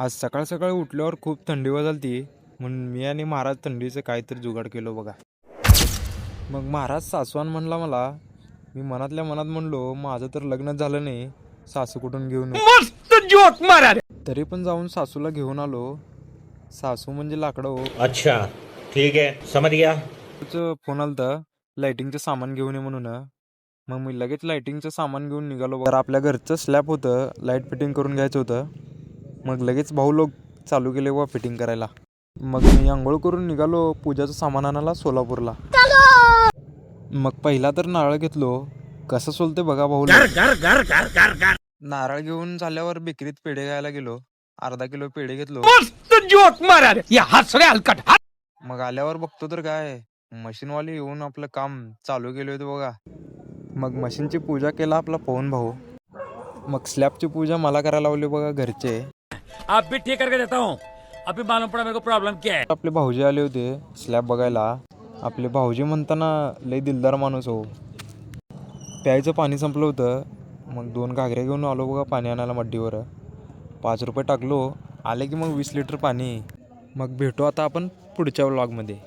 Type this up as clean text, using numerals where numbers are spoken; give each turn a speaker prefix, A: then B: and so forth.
A: आज सकाळ सकाळी उठल्यावर खूप थंडी वाजली म्हणून मी आणि महाराज थंडीचं काहीतरी जुगाड केलो बघा. मग महाराज सासवान म्हणला मला. मी मनातल्या मनात म्हणलो माझं तर लग्नच झालं नाही, सासू कुठून घेऊन येऊ?
B: मस्त जोक मारा रे.
A: तरी पण जाऊन सासूला घेऊन आलो. सासू म्हणजे लाकडं हो.
C: अच्छा ठीक है समझ गया.
A: फोन आलता लाइटिंगचं सामान घेऊन ये म्हणून. मग मी लगेच लाइटिंगचं सामान घेऊन निघालो. तर आपल्या घरचं स्लॅब होतं, लाईट फिटिंग करून घ्यायचं होतं. मग लगेच भाऊ लोक चालू केले व फिटिंग करायला. मग मी आंघोळ करून निघालो पूजाचं सामान आणायला सोलापूरला. मग पहिला तर नारळ घेतलो. कसं सोलते बघा भाऊ. नारळ घेऊन झाल्यावर बेकरीत पेढे घ्यायला गेलो. अर्धा किलो पेढे घेतलो.
B: मस्त जोक मारा रे. या हसरे हलकट.
A: मग आल्यावर बघतो तर काय मशीनवाले येऊन आपलं काम चालू केलं होतं बघा. मग मशीनची पूजा केला आपला पवन भाऊ. मग स्लॅबची पूजा मला करायला लावली बघा घरचे.
B: आप भी ठीक करके देता हूँ. अभी मालूम पड़ा मेरे को प्रॉब्लम क्या है.
A: आपले भाऊजी आले होते स्लॅब बघायला. आपले भाऊजी म्हणताना लय दिलदार माणूस हो. प्यायचं पाणी संपलं होतं. मग 2 घागऱ्या घेऊन आलो बघा पाणी आणायला मड्डीवर. 5 रुपये टाकलो. आले की मग 20 लिटर पाणी. मग भेटू आता आपण पुढच्या व्लॉगमध्ये.